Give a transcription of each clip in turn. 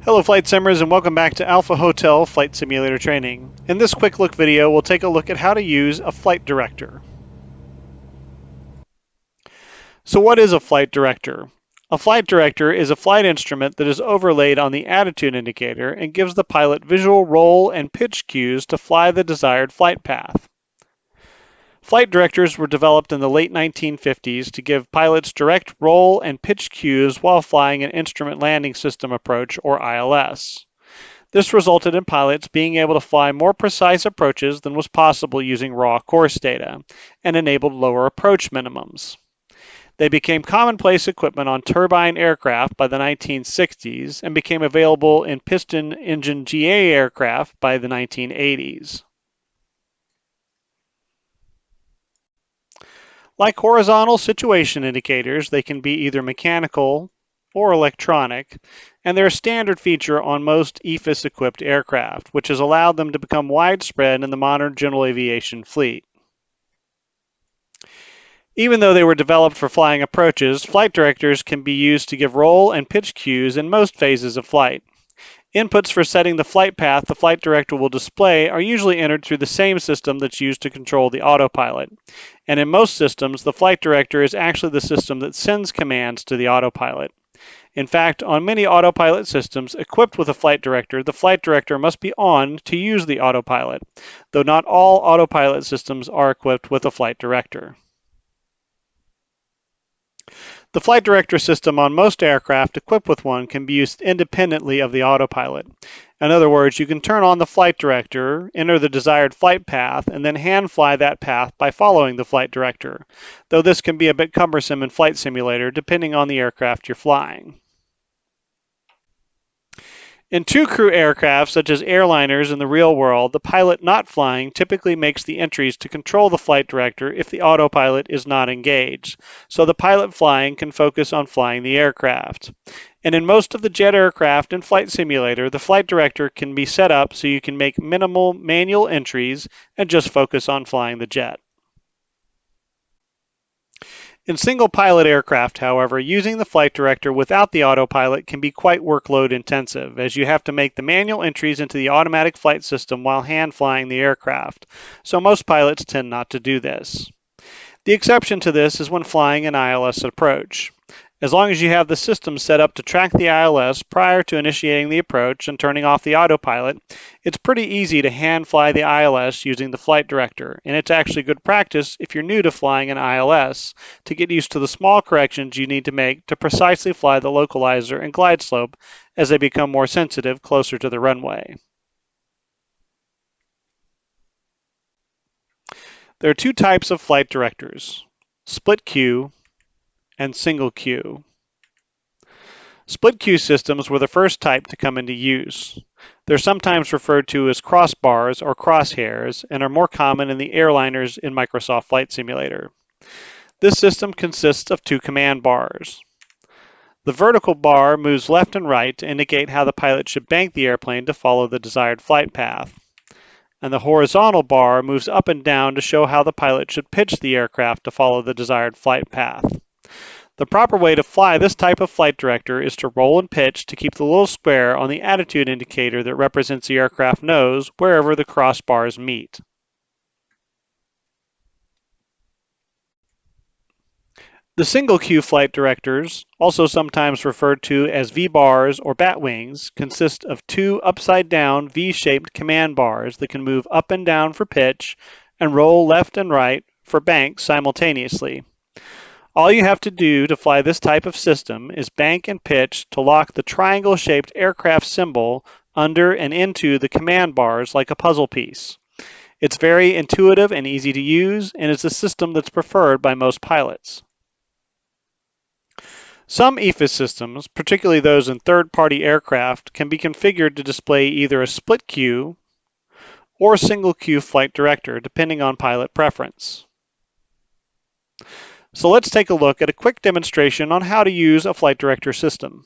Hello Flight Simmers and welcome back to Alpha Hotel Flight Simulator Training. In this quick look video, we'll take a look at how to use a flight director. So what is a flight director? A flight director is a flight instrument that is overlaid on the attitude indicator and gives the pilot visual roll and pitch cues to fly the desired flight path. Flight directors were developed in the late 1950s to give pilots direct roll and pitch cues while flying an instrument landing system approach or ILS. This resulted in pilots being able to fly more precise approaches than was possible using raw course data, and enabled lower approach minimums. They became commonplace equipment on turbine aircraft by the 1960s and became available in piston engine GA aircraft by the 1980s. Like horizontal situation indicators, they can be either mechanical or electronic, and they're a standard feature on most EFIS-equipped aircraft, which has allowed them to become widespread in the modern general aviation fleet. Even though they were developed for flying approaches, flight directors can be used to give roll and pitch cues in most phases of flight. Inputs for setting the flight path the flight director will display are usually entered through the same system that's used to control the autopilot. And in most systems, the flight director is actually the system that sends commands to the autopilot. In fact, on many autopilot systems equipped with a flight director, the flight director must be on to use the autopilot, though not all autopilot systems are equipped with a flight director. The flight director system on most aircraft equipped with one can be used independently of the autopilot. In other words, you can turn on the flight director, enter the desired flight path, and then hand fly that path by following the flight director, though this can be a bit cumbersome in Flight Simulator depending on the aircraft you're flying. In two-crew aircraft, such as airliners in the real world, the pilot not flying typically makes the entries to control the flight director if the autopilot is not engaged, so the pilot flying can focus on flying the aircraft. And in most of the jet aircraft in Flight Simulator, the flight director can be set up so you can make minimal manual entries and just focus on flying the jet. In single-pilot aircraft, however, using the flight director without the autopilot can be quite workload intensive, as you have to make the manual entries into the automatic flight system while hand flying the aircraft, so most pilots tend not to do this. The exception to this is when flying an ILS approach. As long as you have the system set up to track the ILS prior to initiating the approach and turning off the autopilot, it's pretty easy to hand fly the ILS using the flight director, and it's actually good practice if you're new to flying an ILS to get used to the small corrections you need to make to precisely fly the localizer and glide slope as they become more sensitive closer to the runway. There are two types of flight directors: split queue and single queue. Split queue systems were the first type to come into use. They're sometimes referred to as crossbars or crosshairs and are more common in the airliners in Microsoft Flight Simulator. This system consists of two command bars. The vertical bar moves left and right to indicate how the pilot should bank the airplane to follow the desired flight path. And the horizontal bar moves up and down to show how the pilot should pitch the aircraft to follow the desired flight path. The proper way to fly this type of flight director is to roll and pitch to keep the little square on the attitude indicator that represents the aircraft nose wherever the crossbars meet. The single queue flight directors, also sometimes referred to as V-bars or bat wings, consist of two upside-down V-shaped command bars that can move up and down for pitch and roll left and right for bank simultaneously. All you have to do to fly this type of system is bank and pitch to lock the triangle-shaped aircraft symbol under and into the command bars like a puzzle piece. It's very intuitive and easy to use, and is a system that's preferred by most pilots. Some EFIS systems, particularly those in third-party aircraft, can be configured to display either a split queue or single queue flight director, depending on pilot preference. So let's take a look at a quick demonstration on how to use a flight director system.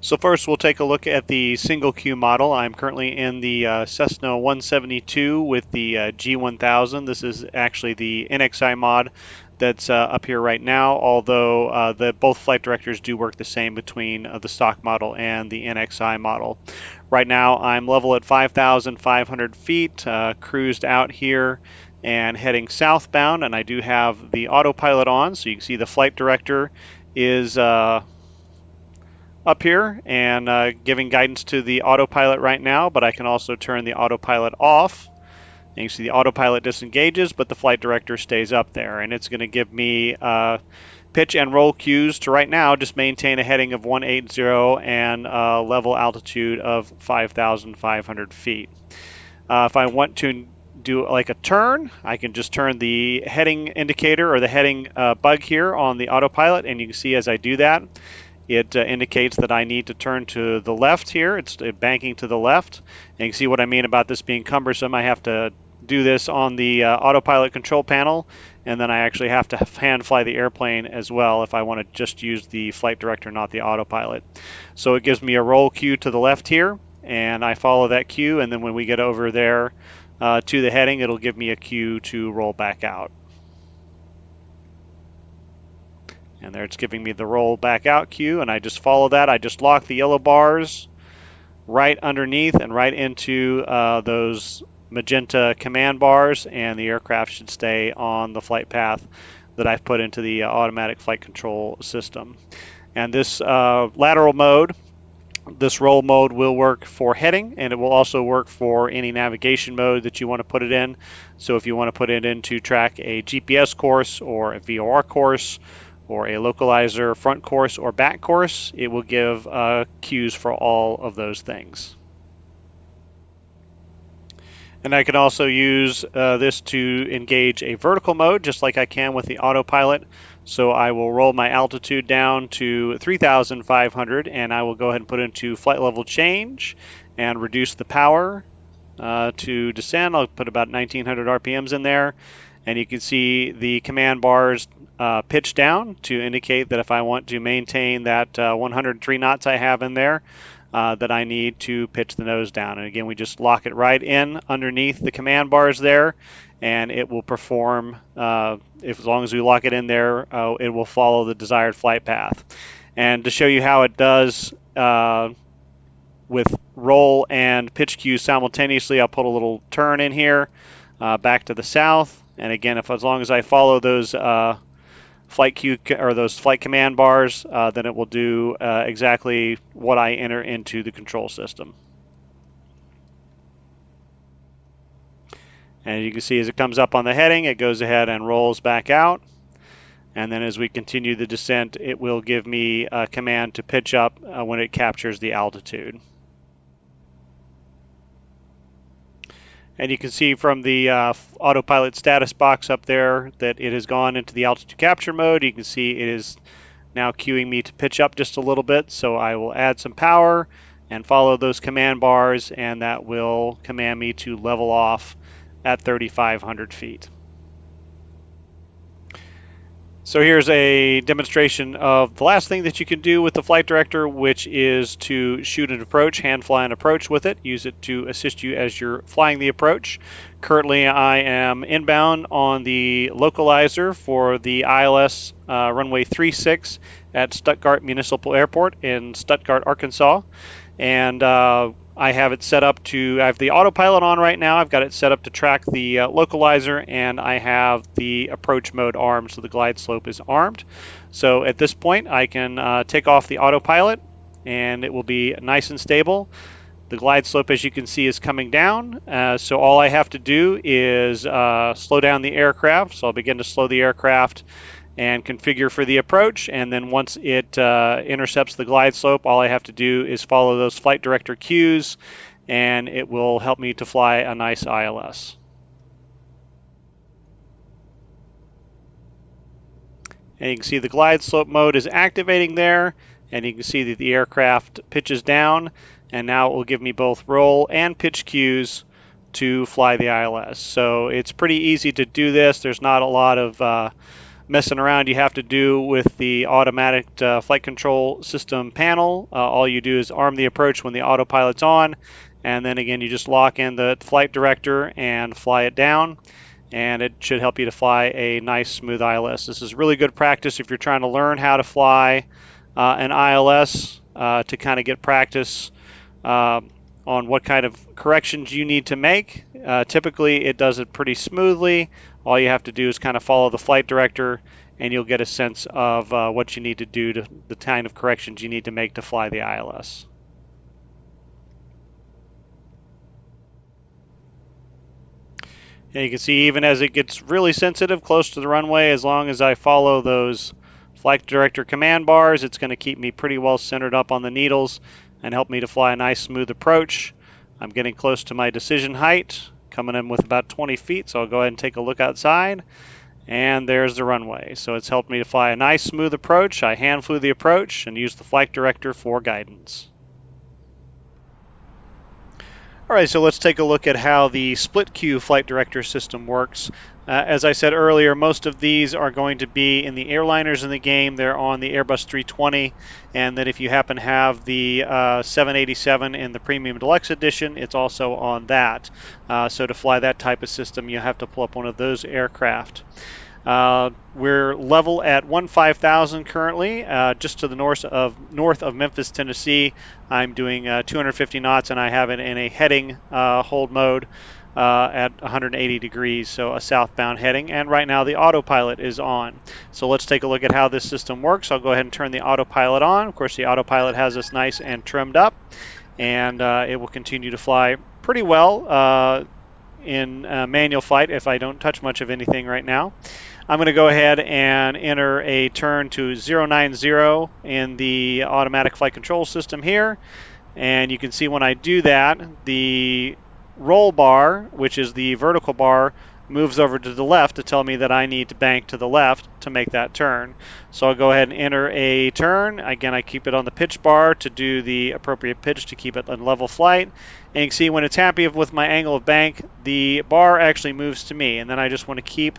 So first we'll take a look at the single queue model. I'm currently in the Cessna 172 with the G1000. This is actually the NXI mod that's up here right now, although both flight directors do work the same between the stock model and the NXI model. Right now I'm level at 5,500 feet, cruised out here and heading southbound, and I do have the autopilot on, so you can see the flight director is up here and giving guidance to the autopilot right now, but I can also turn the autopilot off. And you see the autopilot disengages, but the flight director stays up there, and it's going to give me pitch and roll cues to right now just maintain a heading of 180 and a level altitude of 5,500 feet. If I want to do like a turn, I can just turn the heading indicator or the heading bug here on the autopilot, and you can see as I do that, it indicates that I need to turn to the left here. It's banking to the left. And you can see what I mean about this being cumbersome. I have to do this on the autopilot control panel, and then I actually have to hand fly the airplane as well if I want to just use the flight director, not the autopilot. So it gives me a roll cue to the left here, and I follow that cue, and then when we get over there to the heading, it'll give me a cue to roll back out. And there it's giving me the roll back out cue, and I just follow that. I just lock the yellow bars right underneath and right into those magenta command bars, and the aircraft should stay on the flight path that I've put into the automatic flight control system. And this lateral mode, this roll mode will work for heading, and it will also work for any navigation mode that you want to put it in. So if you want to put it in to track a GPS course or a VOR course or a localizer front course or back course, it will give cues for all of those things. And I can also use this to engage a vertical mode, just like I can with the autopilot. So I will roll my altitude down to 3,500, and I will go ahead and put into flight level change and reduce the power to descend. I'll put about 1,900 RPMs in there, and you can see the command bars pitch down to indicate that if I want to maintain that 103 knots I have in there, that I need to pitch the nose down. And again, we just lock it right in underneath the command bars there, and it will perform, as long as we lock it in there, it will follow the desired flight path. And to show you how it does with roll and pitch cues simultaneously, I'll put a little turn in here back to the south. And again, as long as I follow those flight cue or those flight command bars, then it will do exactly what I enter into the control system. And you can see as it comes up on the heading, it goes ahead and rolls back out. And then as we continue the descent, it will give me a command to pitch up when it captures the altitude. And you can see from the autopilot status box up there that it has gone into the altitude capture mode. You can see it is now cueing me to pitch up just a little bit. So I will add some power and follow those command bars, and that will command me to level off at 3,500 feet. So here's a demonstration of the last thing that you can do with the flight director, which is to shoot an approach, hand fly an approach with it. Use it to assist you as you're flying the approach. Currently, I am inbound on the localizer for the ILS runway 36 at Stuttgart Municipal Airport in Stuttgart, Arkansas. And I have it set up to, I have the autopilot on right now. I've got it set up to track the localizer, and I have the approach mode armed, so the glide slope is armed. So at this point, I can take off the autopilot, and it will be nice and stable. The glide slope, as you can see, is coming down. So all I have to do is slow down the aircraft. So I'll begin to slow the aircraft and configure for the approach, and then once it intercepts the glide slope, all I have to do is follow those flight director cues, and it will help me to fly a nice ILS. And you can see the glide slope mode is activating there, and you can see that the aircraft pitches down, and now it will give me both roll and pitch cues to fly the ILS. So it's pretty easy to do this. There's not a lot of messing around you have to do with the automatic flight control system panel. All you do is arm the approach when the autopilot's on, and then again you just lock in the flight director and fly it down, and it should help you to fly a nice smooth ILS. This is really good practice if you're trying to learn how to fly an ILS to kind of get practice uh, on what kind of corrections you need to make. Typically, it does it pretty smoothly. All you have to do is kind of follow the flight director, and you'll get a sense of what you need to do to the kind of corrections you need to make to fly the ILS. And you can see even as it gets really sensitive close to the runway, as long as I follow those flight director command bars, it's going to keep me pretty well centered up on the needles and help me to fly a nice smooth approach. I'm getting close to my decision height, coming in with about 20 feet, so I'll go ahead and take a look outside. And there's the runway. So it's helped me to fly a nice smooth approach. I hand flew the approach and used the flight director for guidance. All right, so let's take a look at how the split queue flight director system works. As I said earlier, most of these are going to be in the airliners in the game. They're on the Airbus 320, and then if you happen to have the 787 in the Premium Deluxe Edition, it's also on that. So to fly that type of system, you have to pull up one of those aircraft. We're level at 15,000 currently, just to the north of Memphis, Tennessee. I'm doing 250 knots, and I have it in a heading hold mode at 180 degrees, so a southbound heading. And right now the autopilot is on. So let's take a look at how this system works. I'll go ahead and turn the autopilot on. Of course, the autopilot has us nice and trimmed up, and it will continue to fly pretty well in manual flight if I don't touch much of anything right now. I'm going to go ahead and enter a turn to 090 in the automatic flight control system here. And you can see when I do that, the roll bar, which is the vertical bar, moves over to the left to tell me that I need to bank to the left to make that turn. So I'll go ahead and enter a turn. Again, I keep it on the pitch bar to do the appropriate pitch to keep it in level flight. And you can see when it's happy with my angle of bank, the bar actually moves to me. And then I just want to keep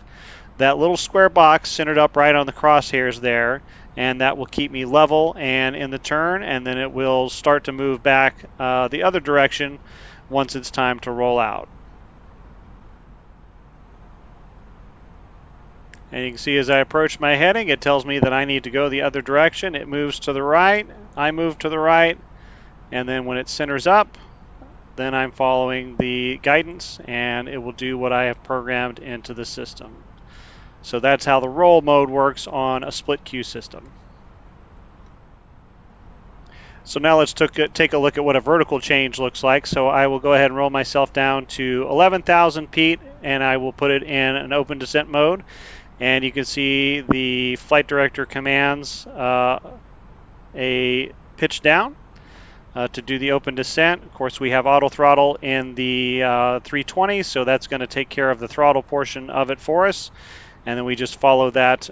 that little square box centered up right on the crosshairs there, and that will keep me level and in the turn, and then it will start to move back the other direction once it's time to roll out. And you can see as I approach my heading, it tells me that I need to go the other direction. It moves to the right, I move to the right, and then when it centers up, then I'm following the guidance, and it will do what I have programmed into the system. So that's how the roll mode works on a split queue system. So now let's take a look at what a vertical change looks like. So I will go ahead and roll myself down to 11,000 feet, and I will put it in an open descent mode. And you can see the flight director commands a pitch down to do the open descent. Of course, we have auto throttle in the 320, so that's going to take care of the throttle portion of it for us. And then we just follow that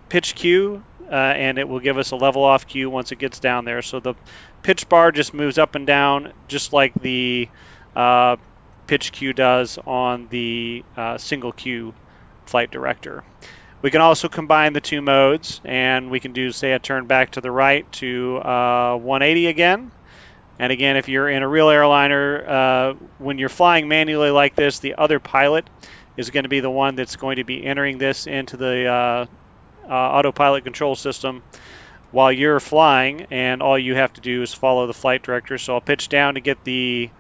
pitch cue, and it will give us a level off cue once it gets down there. So the pitch bar just moves up and down just like the pitch cue does on the single cue flight director. We can also combine the two modes, and we can do, say, a turn back to the right to 180 again. And again, if you're in a real airliner, when you're flying manually like this, the other pilot is going to be the one that's going to be entering this into the autopilot control system while you're flying, and all you have to do is follow the flight director. So I'll pitch down to get the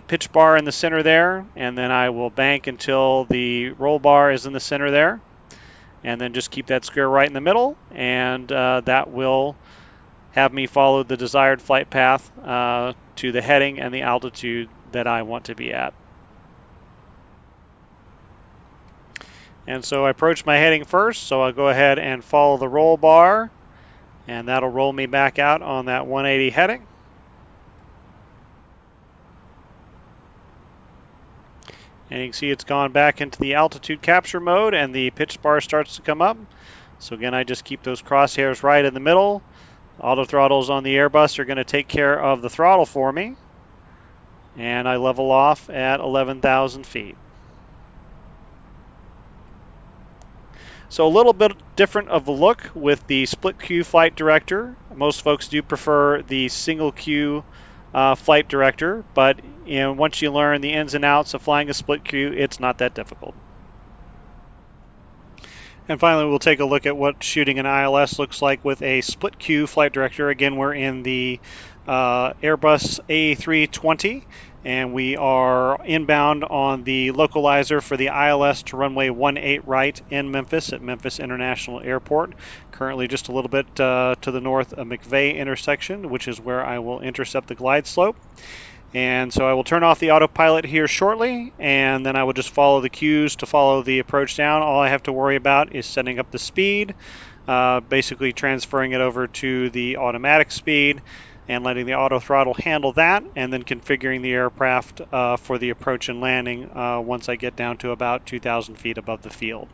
pitch bar in the center there, and then I will bank until the roll bar is in the center there, and then just keep that square right in the middle, and that will have me follow the desired flight path to the heading and the altitude that I want to be at. And so I approach my heading first, so I'll go ahead and follow the roll bar, and that'll roll me back out on that 180 heading. And you can see it's gone back into the altitude capture mode, and the pitch bar starts to come up. So again, I just keep those crosshairs right in the middle. Auto throttles on the Airbus are going to take care of the throttle for me, and I level off at 11,000 feet. So a little bit different of a look with the split queue flight director. Most folks do prefer the single queue flight director, but And once you learn the ins and outs of flying a split queue, it's not that difficult. And finally, we'll take a look at what shooting an ILS looks like with a split queue flight director. Again, we're in the Airbus A320, and we are inbound on the localizer for the ILS to runway 18 right in Memphis at Memphis International Airport. Currently just a little bit to the north of McVeigh intersection, which is where I will intercept the glide slope. And so I will turn off the autopilot here shortly, and then I will just follow the cues to follow the approach down. All I have to worry about is setting up the speed, basically transferring it over to the automatic speed and letting the auto throttle handle that, and then configuring the aircraft for the approach and landing once I get down to about 2,000 feet above the field.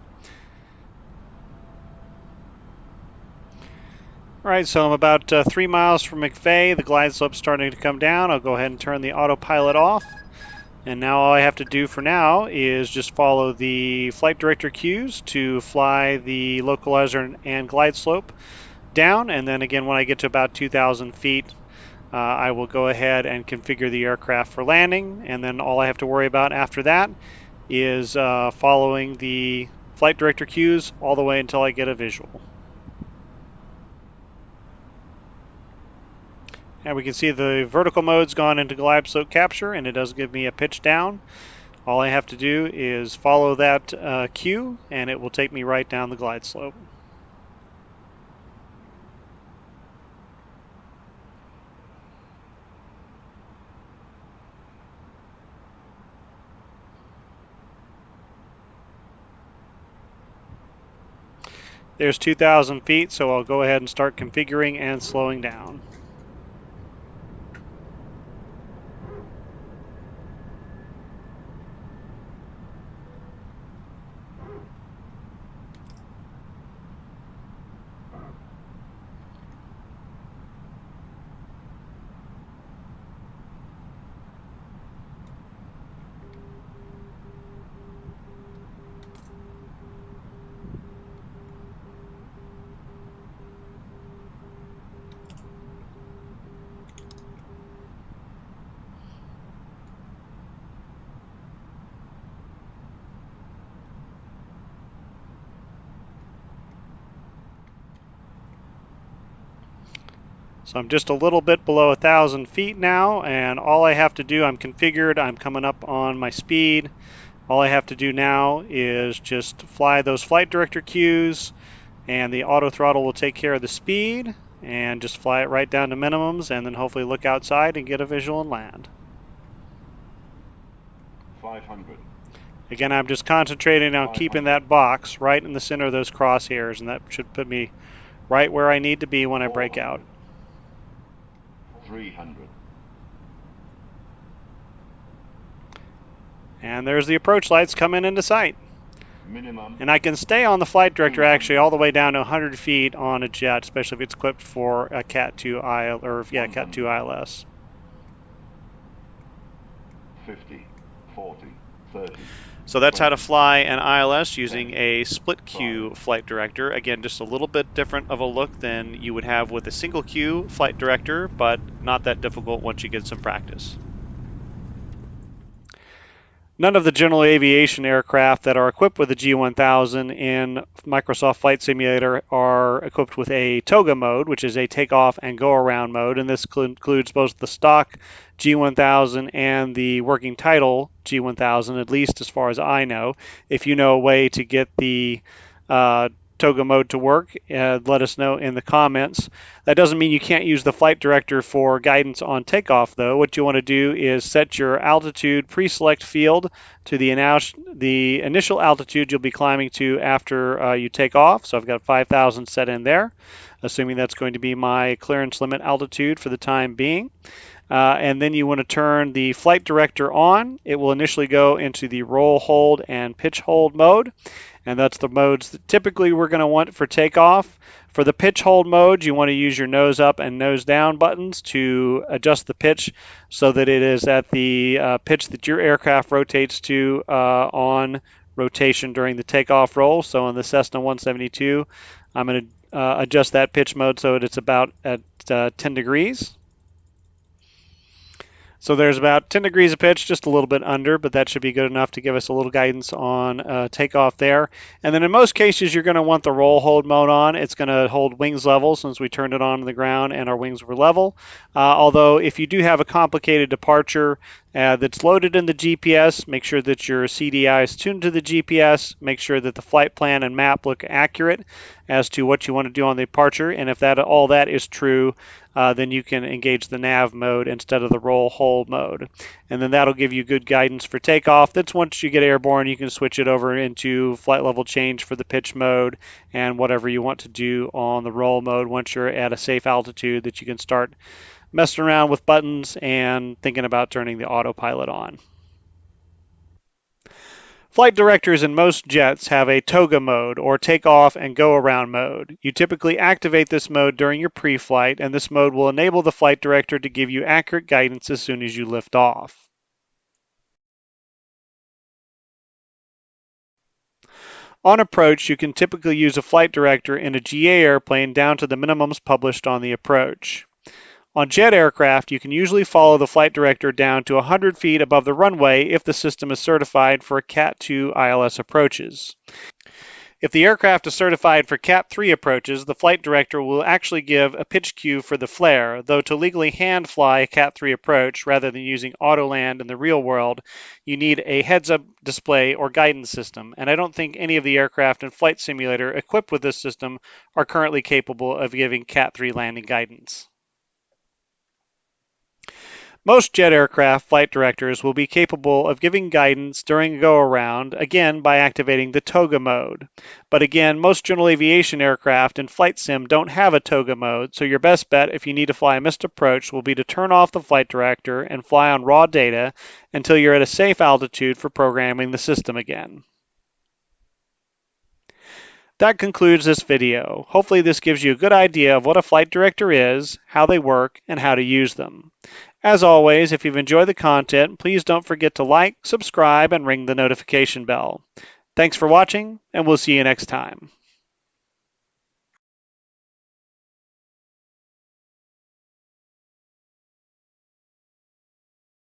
All right, so I'm about 3 miles from McVeigh. The glide slope's starting to come down. I'll go ahead and turn the autopilot off. And now all I have to do for now is just follow the flight director cues to fly the localizer and glide slope down. And then again, when I get to about 2,000 feet, I will go ahead and configure the aircraft for landing. And then all I have to worry about after that is following the flight director cues all the way until I get a visual. And we can see the vertical mode's gone into glide slope capture, and it does give me a pitch down. All I have to do is follow that cue, and it will take me right down the glide slope. There's 2,000 feet, so I'll go ahead and start configuring and slowing down. So I'm just a little bit below 1,000 feet now, and all I have to do, I'm configured, I'm coming up on my speed. All I have to do now is just fly those flight director cues, and the auto throttle will take care of the speed, and just fly it right down to minimums, and then hopefully look outside and get a visual and land. 500. Again, I'm just concentrating on keeping that box right in the center of those crosshairs, and that should put me right where I need to be when I break out. 300. And there's the approach lights coming into sight. Minimum. And I can stay on the flight director actually all the way down to 100 feet on a jet, especially if it's equipped for a Cat 2 Cat 2 ILS. 50, 40, 30. So that's how to fly an ILS using a split queue flight director. Again, just a little bit different of a look than you would have with a single queue flight director, but not that difficult once you get some practice. None of the general aviation aircraft that are equipped with the G1000 in Microsoft Flight Simulator are equipped with a TOGA mode, which is a takeoff and go around mode, and this includes both the stock G1000 and the working title G1000, at least as far as I know. If you know a way to get the TOGA mode to work, let us know in the comments. That doesn't mean you can't use the flight director for guidance on takeoff, though. What you want to do is set your altitude pre-select field to the initial altitude you'll be climbing to after you take off. So I've got 5,000 set in there, assuming that's going to be my clearance limit altitude for the time being. And then you want to turn the flight director on. It will initially go into the roll, hold, and pitch hold mode. And that's the modes that typically we're going to want for takeoff. For the pitch hold mode, you want to use your nose up and nose down buttons to adjust the pitch so that it is at the pitch that your aircraft rotates to on rotation during the takeoff roll. So on the Cessna 172, I'm going to adjust that pitch mode so that it's about at 10 degrees. So there's about 10 degrees of pitch, just a little bit under, but that should be good enough to give us a little guidance on takeoff there. And then in most cases, you're going to want the roll hold mode on. It's going to hold wings level since we turned it on the ground and our wings were level. Although if you do have a complicated departure that's loaded in the GPS, make sure that your CDI is tuned to the GPS, make sure that the flight plan and map look accurate as to what you want to do on the departure. And if that all that is true, then you can engage the nav mode instead of the roll hold mode. And then that'll give you good guidance for takeoff. That's once you get airborne, you can switch it over into flight level change for the pitch mode and whatever you want to do on the roll mode once you're at a safe altitude that you can start messing around with buttons and thinking about turning the autopilot on. Flight directors in most jets have a toga mode or take off and go around mode. You typically activate this mode during your pre-flight, and this mode will enable the flight director to give you accurate guidance as soon as you lift off. On approach, you can typically use a flight director in a GA airplane down to the minimums published on the approach. On jet aircraft, you can usually follow the flight director down to 100 feet above the runway if the system is certified for Cat 2 ILS approaches. If the aircraft is certified for Cat 3 approaches, the flight director will actually give a pitch cue for the flare, though to legally hand fly a Cat 3 approach rather than using autoland in the real world, you need a heads-up display or guidance system, and I don't think any of the aircraft in Flight Simulator equipped with this system are currently capable of giving Cat 3 landing guidance. Most jet aircraft flight directors will be capable of giving guidance during a go-around, again by activating the toga mode. But again, most general aviation aircraft in flight sim don't have a toga mode, so your best bet if you need to fly a missed approach will be to turn off the flight director and fly on raw data until you're at a safe altitude for programming the system again. That concludes this video. Hopefully this gives you a good idea of what a flight director is, how they work, and how to use them. As always, if you've enjoyed the content, please don't forget to like, subscribe, and ring the notification bell. Thanks for watching, and we'll see you next time.